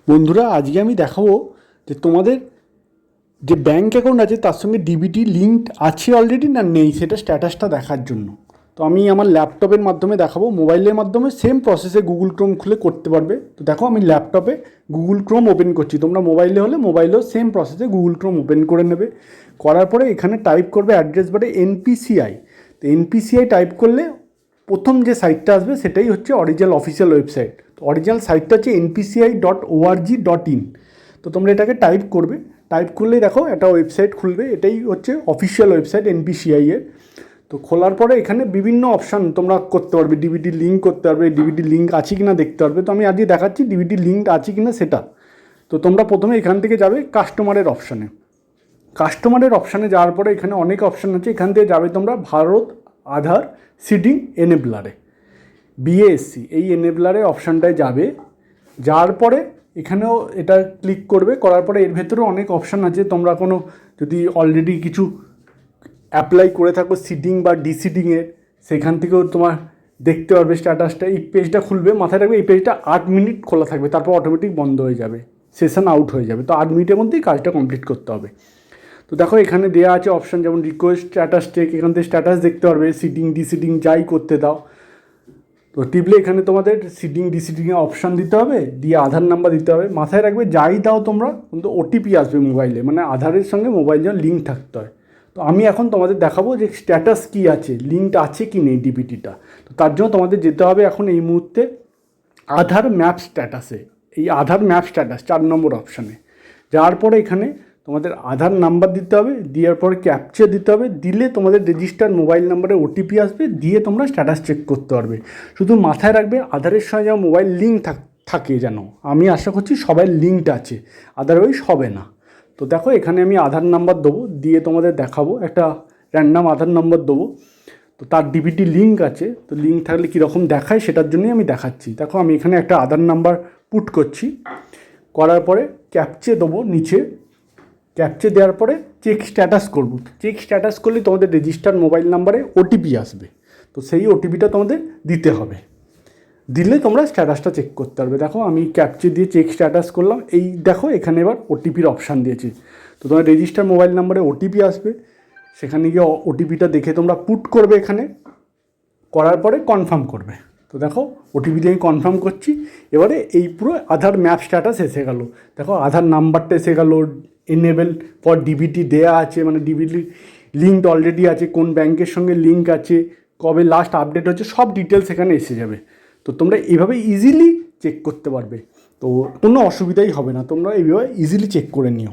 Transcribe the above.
বন্ধুরা, আজকে আমি দেখাবো যে তোমাদের যে ব্যাঙ্ক অ্যাকাউন্ট আছে তার সঙ্গে ডিবিটি লিঙ্ক আছে অলরেডি না নেই, সেটা স্ট্যাটাসটা দেখার জন্য। তো আমি আমার ল্যাপটপের মাধ্যমে দেখাবো, মোবাইলের মাধ্যমে সেম প্রসেসে গুগল ক্রোম খুলে করতে পারবে। তো দেখো, আমি ল্যাপটপে গুগল ক্রোম ওপেন করছি, তোমরা মোবাইলে হলে মোবাইলেও সেম প্রসেসে গুগল ক্রোম ওপেন করে নেবে। করার পরে এখানে টাইপ করবে অ্যাড্রেস বারে এনপিসিআই। তো এনপিসিআই টাইপ করলে প্রথম যে সাইটটা আসবে সেটাই হচ্ছে অরিজিনাল অফিসিয়াল ওয়েবসাইট। তো অরিজিনাল সাইটটা হচ্ছে npci.org.in। তো তোমরা এটাকে টাইপ করবে, টাইপ করলেই দেখো একটা ওয়েবসাইট খুলবে, এটাই হচ্ছে অফিসিয়াল ওয়েবসাইট এনপিসিআই এর। তো খোলার পরে এখানে বিভিন্ন অপশান তোমরা করতে পারবে, ডিবিটি লিঙ্ক করতে পারবে, ডিবিটি লিঙ্ক আছে কি না দেখতে পারবে। তো আমি আজকে দেখাচ্ছি ডিবিটি লিঙ্ক আছে কি না সেটা। তো তোমরা প্রথমে এখান থেকে যাবে কাস্টমারের অপশানে। কাস্টমারের অপশানে যাওয়ার পরে এখানে অনেক অপশান আছে, এখান থেকে যাবে তোমরা ভারত আধার সিডিং এনেবলারে, বিএসসি এই এনেবলারে অপশানটায় যাবে। যাওয়ার পরে এখানেও এটা ক্লিক করবে, করার পরে এর ভেতরে অনেক অপশান আছে। তোমরা কোনো যদি অলরেডি কিছু অ্যাপ্লাই করে থাকো সিডিং বা ডিসিডিংয়ের, সেখান থেকেও তোমার দেখতে পারবে স্ট্যাটাসটা। এই পেজটা খুলবে, মাথায় রাখবে এই পেজটা 8 মিনিট খোলা থাকবে, তারপর অটোমেটিক বন্ধ হয়ে যাবে, সেশন আউট হয়ে যাবে। তো 8 মিনিটের মধ্যেই কাজটা কমপ্লিট করতে হবে। তো দেখো এখানে দেওয়া আছে অপশান, যেমন রিকোয়েস্ট স্ট্যাটাস চেক, এখান থেকে স্ট্যাটাস দেখতে পারবে, সিডিং ডিসিডিং যাই করতে দাও। তো টিপলে এখানে তোমাদের সিডিং ডিসিডিংয়ে অপশান দিতে হবে, দিয়ে আধার নাম্বার দিতে হবে। মাথায় রাখবে যাই দাও তোমরা, কিন্তু ওটিপি আসবে মোবাইলে, মানে আধারের সঙ্গে মোবাইল যেন লিঙ্ক থাকতে হয়। তো আমি এখন তোমাদের দেখাবো যে স্ট্যাটাস কী আছে, লিঙ্কড আছে কি নেই ডিবিটিটা। তো তার জন্য তোমাদের যেতে হবে এখন এই মুহূর্তে আধার ম্যাপ স্ট্যাটাসে, এই আধার ম্যাপ স্ট্যাটাস 4 নম্বর অপশানে যাওয়ার পরে এখানে তোমাদের আধার নাম্বার দিতে হবে, দেওয়ার পরে ক্যাপচা দিতে হবে, দিলে তোমাদের রেজিস্টার মোবাইল নাম্বারে ওটিপি আসবে, দিয়ে তোমরা স্ট্যাটাস চেক করতে পারবে। শুধু মাথায় রাখবে আধারের সঙ্গে যেন মোবাইল লিঙ্ক থাকে যেন, আমি আশা করছি সবাই লিঙ্কড আছে, আদারওয়াইজ হবে না। তো দেখো এখানে আমি আধার নাম্বার দেবো, দিয়ে তোমাদের দেখাবো একটা র্যান্ডাম আধার নাম্বার দেবো। তো তার ডিবিটি লিঙ্ক আছে, তো লিঙ্ক থাকলে কীরকম দেখায় সেটার জন্যই আমি দেখাচ্ছি। দেখো আমি এখানে একটা আধার নাম্বার পুট করছি, করার পরে ক্যাপচে দেবো নিচে, ক্যাপচে দেওয়ার পরে চেক স্ট্যাটাস করব। চেক স্ট্যাটাস করলে তোমাদের রেজিস্টার মোবাইল নাম্বারে ওটিপি আসবে, তো সেই ওটিপিটা তোমাদের দিতে হবে, দিলে তোমরা স্ট্যাটাসটা চেক করতে পারবে। দেখো আমি ক্যাপচে দিয়ে চেক স্ট্যাটাস করলাম, এই দেখো এখানে এবার ওটিপির অপশান দিয়েছি। তো তোমার রেজিস্টার মোবাইল নাম্বারে ওটিপি আসবে, সেখানে গিয়ে ওটিপিটা দেখে তোমরা পুট করবে, এখানে করার পরে কনফার্ম করবে। তো দেখো ওটিপি দিয়ে আমি কনফার্ম করছি। এবারে এই পুরো আধার ম্যাপ স্ট্যাটাস এসে গেল। দেখো আধার নাম্বারটা এসে গেল, এনেবেল ফর ডিবিটি দেয়া আছে, মানে ডিবিটি লিঙ্ক অলরেডি আছে, কোন ব্যাংকের সঙ্গে লিঙ্ক আছে, কবে লাস্ট আপডেট হচ্ছে, সব ডিটেলস এখানে এসে যাবে। তো তোমরা এইভাবে ইজিলি চেক করতে পারবে, তো কোনো অসুবিধাই হবে না, তোমরা এইভাবে ইজিলি চেক করে নিও।